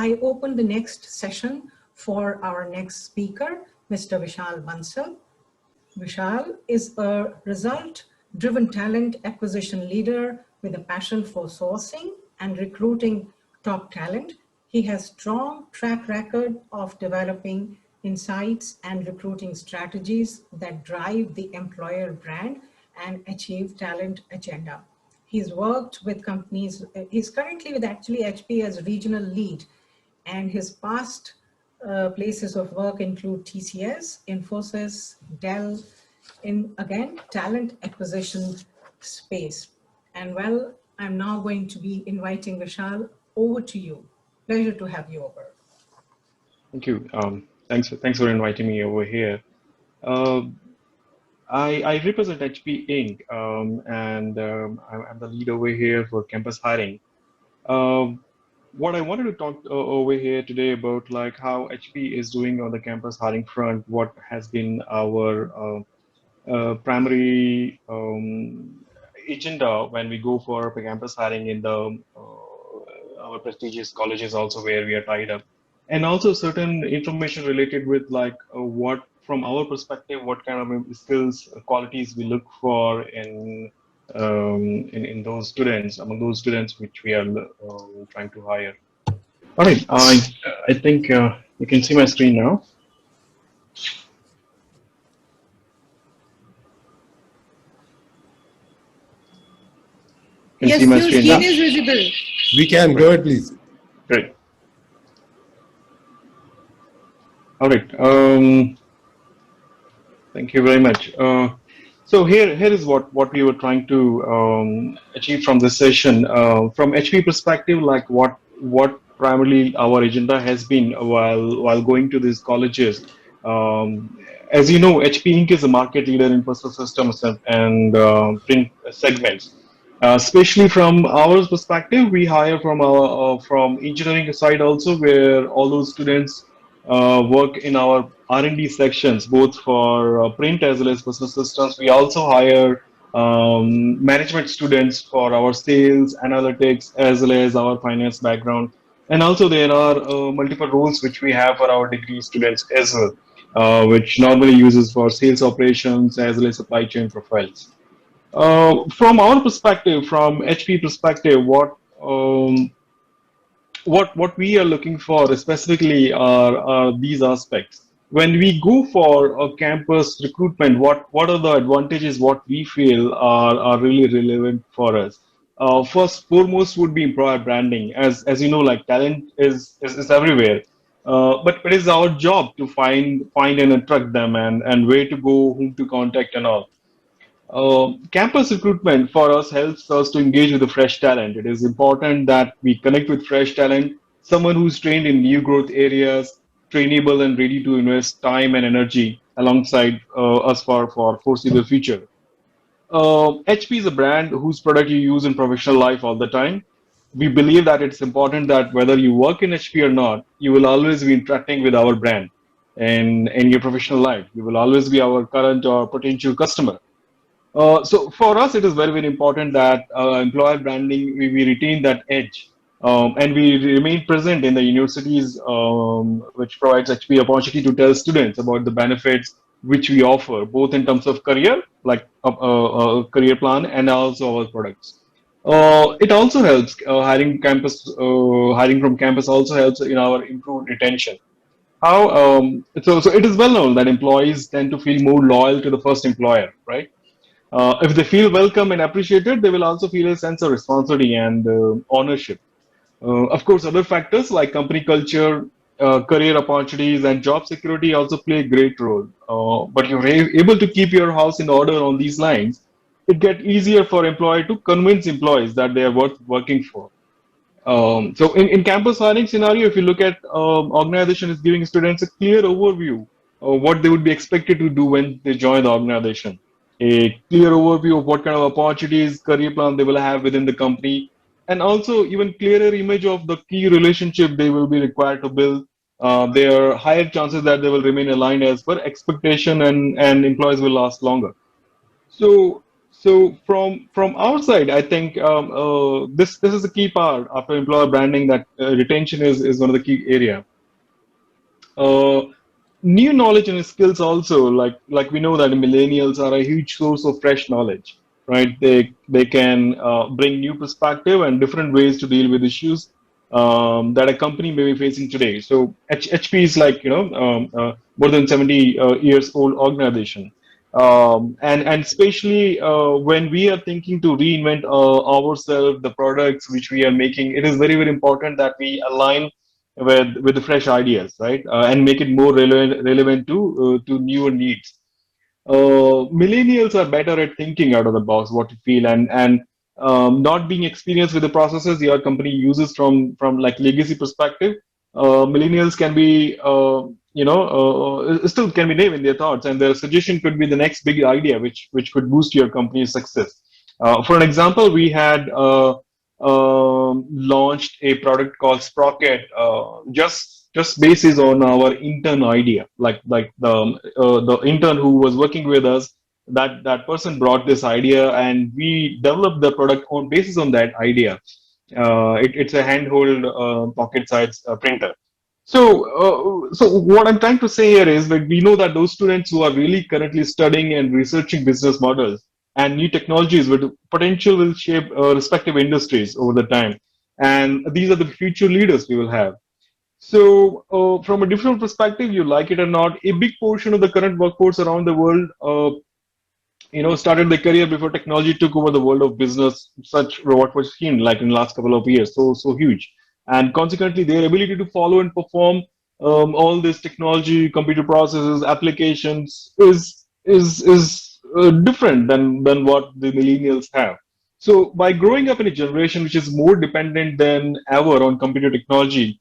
I open the next session for our next speaker, Mr. Vishal Bansal. Vishal is a result-driven talent acquisition leader with a passion for sourcing and recruiting top talent. He has strong track record of developing insights and recruiting strategies that drive the employer brand and achieve talent agenda. He's worked with companies, he's currently with actually HP as regional lead, and his past places of work include TCS, Infosys, Dell, in again, talent acquisition space. And well, I'm now going to be inviting Vishal over to you. Pleasure to have you over. Thank you. Thanks for inviting me over here. Uh, I represent HP Inc. And I'm the lead over here for campus hiring. Um, what I wanted to talk over here today about like how HP is doing on the campus hiring front, what has been our primary agenda when we go for campus hiring in the our prestigious colleges also where we are tied up, and also certain information related with like what from our perspective what kind of skills qualities we look for in those students among those students which we are trying to hire. All right, I think you can see my screen now. Can you Yes, see my your screen screen now? is visible. We can go ahead, please. Great. All right. Thank you very much. So here is what we were trying to achieve from this session. From HP perspective, like what primarily our agenda has been while going to these colleges. As you know, HP Inc. is a market leader in personal systems and print segments. Especially from our perspective, we hire from our from engineering side also, where all those students work in our R&D sections, both for print as well as personal systems. We also hire management students for our sales, analytics, as well as our finance background. And also there are multiple roles which we have for our degree students as well, which normally uses for sales operations as well as supply chain profiles. From our perspective, from HP perspective, what we are looking for specifically are these aspects. When we go for a campus recruitment, what are the advantages what we feel are really relevant for us? First, foremost would be employer branding. As you know, like talent is everywhere. But it is our job to find and attract them and where to go, whom to contact and all. Campus recruitment for us helps us to engage with the fresh talent. It is important that we connect with fresh talent, someone who's trained in new growth areas, trainable and ready to invest time and energy alongside us for foreseeable future. HP is a brand whose product you use in professional life all the time. We believe that it's important that whether you work in HP or not, you will always be interacting with our brand in your professional life. You will always be our current or potential customer. So for us, it is very, very important that employer branding, we retain that edge and we remain present in the universities, which provides HP opportunity to tell students about the benefits which we offer, both in terms of career, like a career plan, and also our products. It also helps hiring from campus also helps in our improved retention. How so it is well known that employees tend to feel more loyal to the first employer, right? If they feel welcome and appreciated, they will also feel a sense of responsibility and ownership. Of course, other factors like company culture, career opportunities, and job security also play a great role. But you're able to keep your house in order on these lines, it gets easier for employer to convince employees that they are worth working for. So in campus hiring scenario, if you look at organization is giving students a clear overview of what they would be expected to do when they join the organization, a clear overview of what kind of opportunities, career plan they will have within the company, and also even clearer image of the key relationship they will be required to build. There are higher chances that they will remain aligned as per expectation and employees will last longer. So, from our side, I think this is a key part after employer branding that retention is one of the key area. Uh, New knowledge and skills also, like we know that millennials are a huge source of fresh knowledge, right? They can bring new perspective and different ways to deal with issues that a company may be facing today. So HP is like more than 70 years old organization, and especially when we are thinking to reinvent ourselves, the products which we are making, it is very important that we align with the fresh ideas, right? And make it more relevant to newer needs. Millennials are better at thinking out of the box, what you feel, and not being experienced with the processes your company uses from like legacy perspective. Millennials can be, still can be named in their thoughts, and their suggestion could be the next big idea, which could boost your company's success. For an example, we had launched a product called Sprocket, just basis on our intern idea. Like the intern who was working with us, that person brought this idea, and we developed the product on basis on that idea. It's a handhold pocket-sized printer. So what I'm trying to say here is that we know that those students who are really currently studying and researching business models and new technologies with potential will shape respective industries over the time, and these are the future leaders we will have. So, from a different perspective, you like it or not, a big portion of the current workforce around the world, started their career before technology took over the world of business, such what was seen like in the last couple of years, so huge. And consequently, their ability to follow and perform all this technology, computer processes, applications is different than what the millennials have. So, by growing up in a generation which is more dependent than ever on computer technology,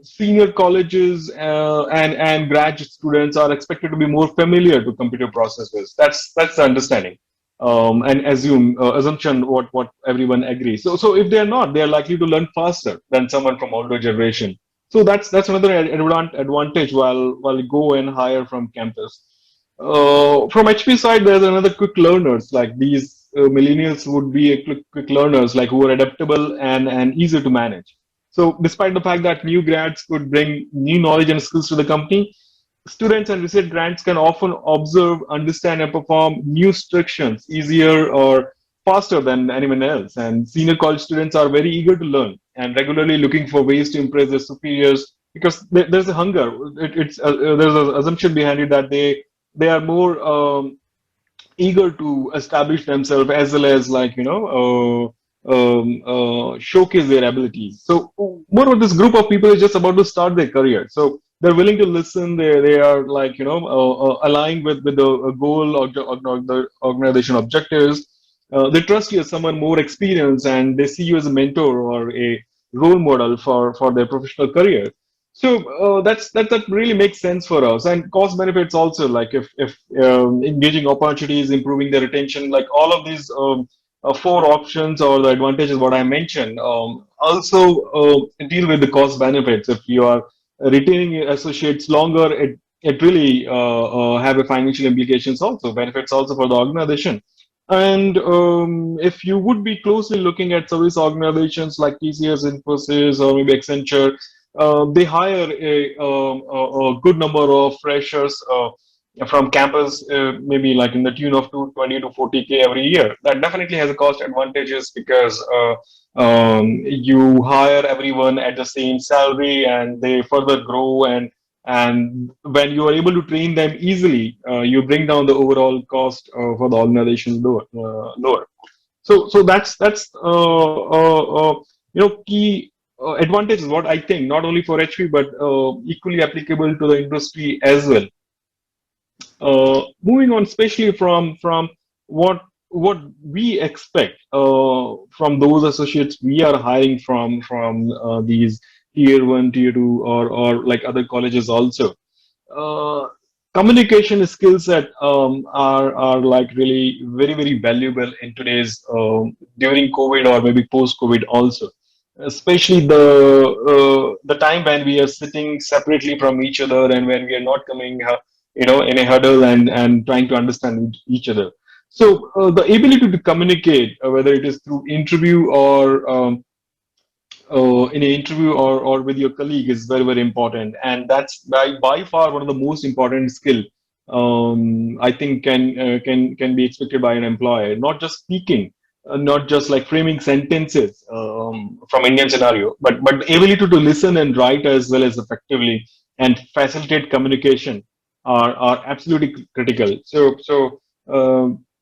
senior colleges and graduate students are expected to be more familiar to computer processes. That's the understanding, and assumption what everyone agrees. So if they are not, they are likely to learn faster than someone from older generation. So that's another advantage while you go and hire from campus. From HP side, there's another quick learners like these millennials would be a quick learners like who are adaptable and easy to manage. So, despite the fact that new grads could bring new knowledge and skills to the company, students and research grads can often observe, understand, and perform new instructions easier or faster than anyone else. And senior college students are very eager to learn and regularly looking for ways to impress their superiors because there's a hunger. There's an assumption behind it that they are more eager to establish themselves as well as showcase their abilities. So more of this group of people is just about to start their career. So they're willing to listen. They are aligned with the goal or the organization objectives. They trust you as someone more experienced, and they see you as a mentor or a role model for their professional career. So that really makes sense for us, and cost benefits also. Like if engaging opportunities, improving the retention, like all of these four options or the advantages what I mentioned, also deal with the cost benefits. If you are retaining associates longer, it really have a financial implications also, benefits also for the organization. And if you would be closely looking at service organizations like TCS, Infosys, or maybe Accenture, they hire a good number of freshers from campus, maybe like in the tune of 220 to 40K every year. That definitely has a cost advantages because you hire everyone at the same salary and they further grow And when you are able to train them easily, you bring down the overall cost for the organization lower. So that's key advantage is what I think, not only for HP but equally applicable to the industry as well. Moving on, especially from what we expect from those associates we are hiring from these tier one, tier two, or like other colleges also. Uh, Communication skill set are like really very valuable in today's during COVID or maybe post COVID also, especially the time when we are sitting separately from each other and when we are not coming in a huddle and trying to understand each other. So the ability to communicate, whether it is through interview or in an interview or with your colleague, is very important, and that's by far one of the most important skill I think can be expected by an employer. Not just speaking, not just like framing sentences from Indian scenario, but the ability to listen and write as well as effectively and facilitate communication are absolutely critical.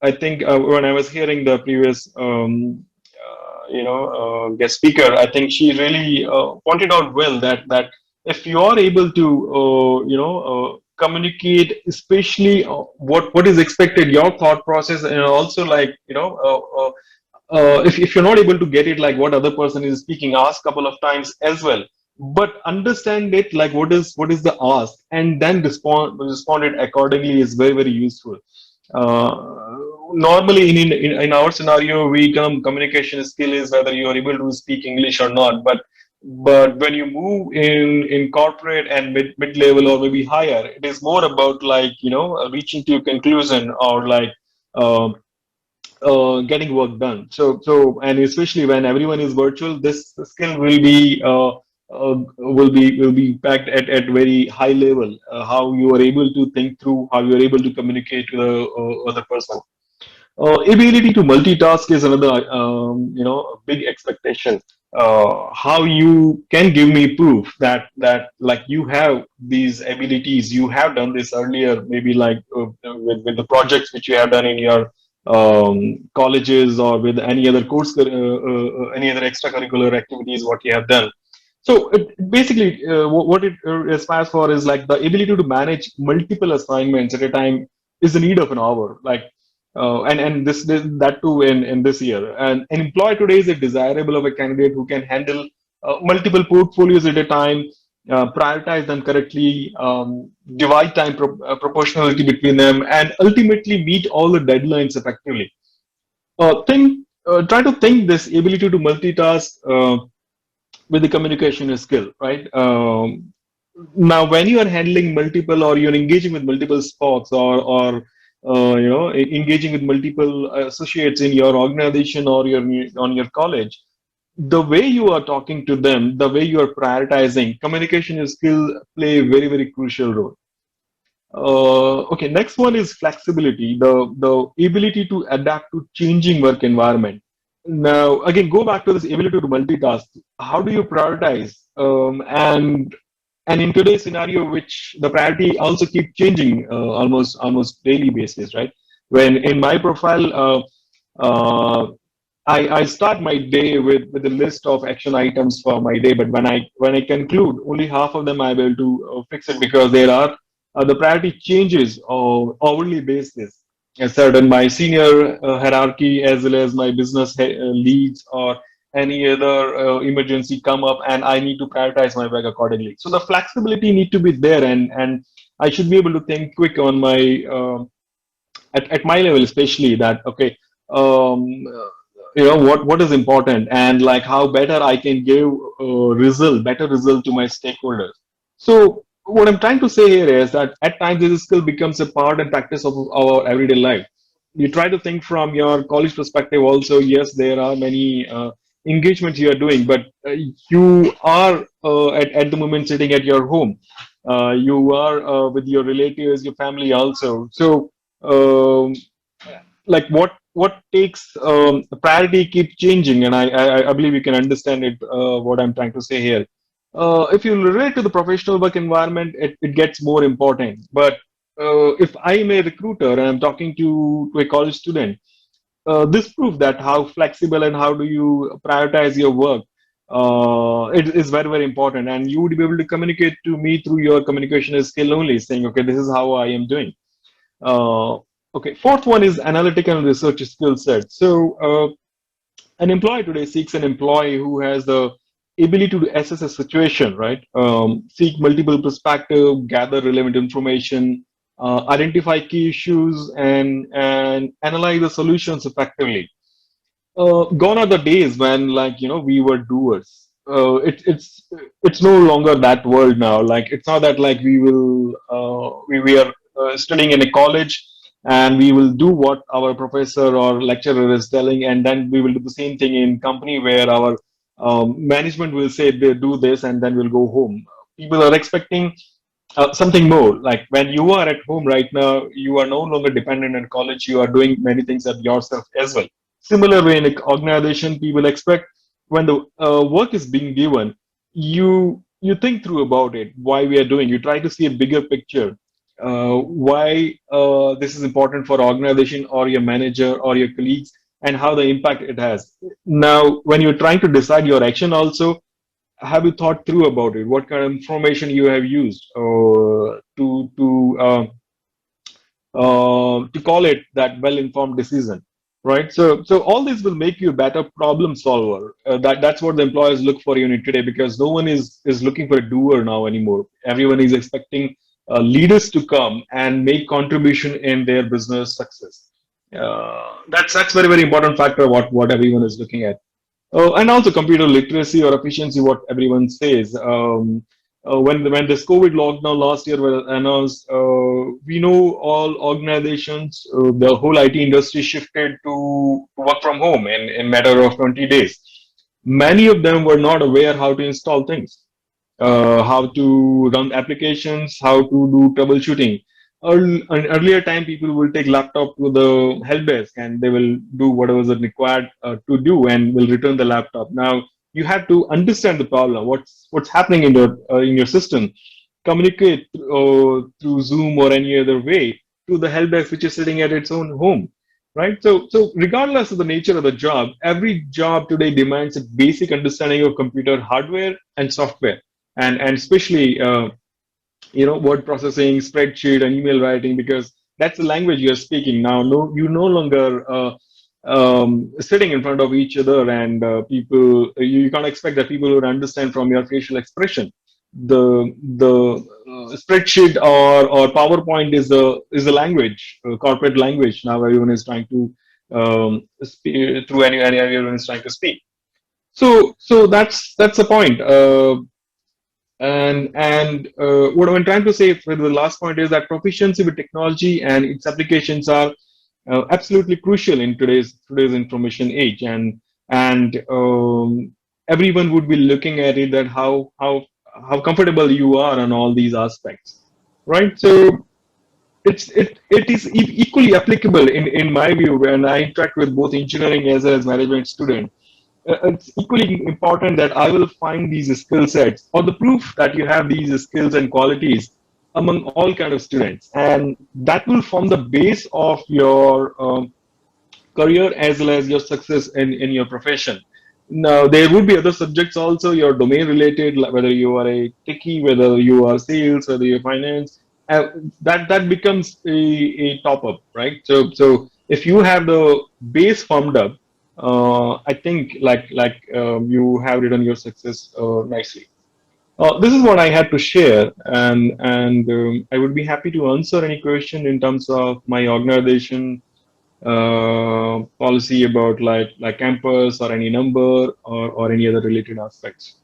I think when I was hearing the previous guest speaker, I think she really pointed out well that if you are able to communicate, especially what is expected, your thought process, and also like if you're not able to get it like what other person is speaking, ask couple of times as well, but understand it like what is the ask and then respond it accordingly is very useful. Normally in our scenario, we come communication skill is whether you are able to speak English or not, but when you move in corporate and mid level or maybe higher, it is more about like reaching to a conclusion or like um getting work done. And especially when everyone is virtual, this skill will be packed at very high level. How you are able to think through, how you are able to communicate to the other person. Ability to multitask is another, big expectation. How you can give me proof that like you have these abilities, you have done this earlier, maybe like with the projects which you have done in your colleges or with any other any other extracurricular activities what you have done. So basically, what it aspires for is like the ability to manage multiple assignments at a time is the need of an hour. Like, and this that too in this year. And an employer today is a desirable of a candidate who can handle multiple portfolios at a time, prioritize them correctly, divide time proportionality between them, and ultimately meet all the deadlines effectively. Try to think this ability to multitask. With the communication skill, right? Now, when you are handling multiple or you're engaging with multiple spots or engaging with multiple associates in your organization or your on your college, the way you are talking to them, the way you are prioritizing, communication skill play a very crucial role. Okay, next one is flexibility, the ability to adapt to changing work environment. Now, again, go back to this ability to multitask. How do you prioritize? And in today's scenario, which the priority also keep changing almost daily basis, right? When in my profile, uh, I start my day with a list of action items for my day, but when I conclude, only half of them I'm able to fix it because there are the priority changes on hourly basis. As said, in my senior hierarchy as well as my business leads or any other emergency come up, and I need to prioritize my work accordingly. So the flexibility need to be there, and I should be able to think quick on my at my level, especially that okay, um, what is important and like how better I can give better result to my stakeholders. So what I'm trying to say here is that at times this skill becomes a part and practice of our everyday life. You try to think from your college perspective also. Yes, there are many engagements you are doing, but you are at the moment sitting at your home. You are with your relatives, your family also. So um, like what takes priority keep changing, and I believe you can understand it what I'm trying to say here. If you relate to the professional work environment, it gets more important. But if I'm a recruiter and I'm talking to a college student, this proves that how flexible and how do you prioritize your work, it is very, very important. And you would be able to communicate to me through your communication skill only, saying, okay, this is how I am doing. Uh, okay, fourth one is analytical and research skill set. So an employer today seeks an employee who has the ability to assess a situation, right? Seek multiple perspective, gather relevant information, identify key issues, and analyze the solutions effectively. Gone are the days when, like, we were doers. It's no longer that world now. Like, it's not that, like, we are studying in a college and we will do what our professor or lecturer is telling, and then we will do the same thing in company where our management will say they do this and then we'll go home. People are expecting something more. Like, when you are at home right now, you are no longer dependent on college. You are doing many things at yourself as well. Similar way in an organization, people expect when the work is being given, you think through about it, why we are doing. You try to see a bigger picture. Why this is important for organization or your manager or your colleagues, and how the impact it has. Now, when you're trying to decide your action, also have you thought through about it? What kind of information you have used to call it that well-informed decision, right? So all this will make you a better problem solver. That's what the employers look for you in today, because no one is looking for a doer now anymore. Everyone is expecting leaders to come and make contribution in their business success. That's very, very important factor. What everyone is looking at. And also computer literacy or efficiency, what everyone says. When this COVID lockdown last year was announced, we know all organizations, the whole IT industry shifted to work from home in matter of 20 days. Many of them were not aware how to install things, how to run applications, how to do troubleshooting. In earlier time, people will take laptop to the help desk and they will do whatever is required to do and will return the laptop. Now you have to understand the problem, what's happening in your system, communicate through Zoom or any other way to the help desk which is sitting at its own home, right? So regardless of the nature of the job, every job today demands a basic understanding of computer hardware and software, and especially word processing, spreadsheet, and email writing, because that's the language you're speaking now. No, you no longer sitting in front of each other, and people, you can't expect that people would understand from your facial expression. The spreadsheet or PowerPoint is a language, corporate language. Now everyone is trying to speak through any everyone is trying to speak. So that's the point. And what I'm trying to say for the last point is that proficiency with technology and its applications are absolutely crucial in today's information age, and everyone would be looking at it, that how comfortable you are on all these aspects, right? So it is equally applicable in my view when I interact with both engineering as well as management students. It's equally important that I will find these skill sets or the proof that you have these skills and qualities among all kind of students, and that will form the base of your career as well as your success in your profession. Now, there would be other subjects also, your domain related, like whether you are a techie, whether you are sales, whether you're finance, that becomes a top up, right? So if you have the base formed up, I think you have written your success nicely. This is what I had to share, and I would be happy to answer any question in terms of my organization policy about like campus or any number or any other related aspects.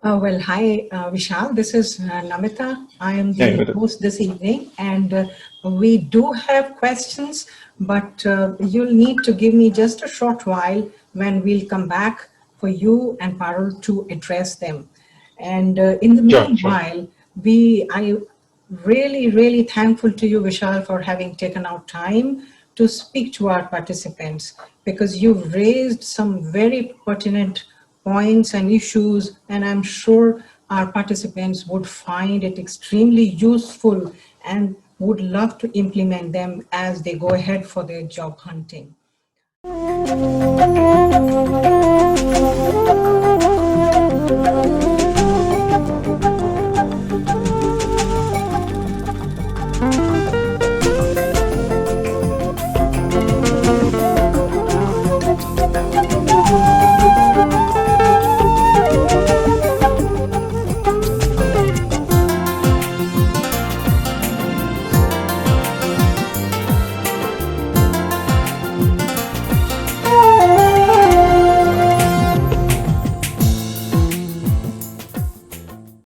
Well, hi, Vishal. This is Namita. I am Yeah, the host this evening, and we do have questions, but you'll need to give me just a short while when we'll come back for you and Parul to address them. And in the sure. meanwhile, I really, really thankful to you, Vishal, for having taken out time to speak to our participants, because you've raised some very pertinent points and issues, and I'm sure our participants would find it extremely useful and would love to implement them as they go ahead for their job hunting.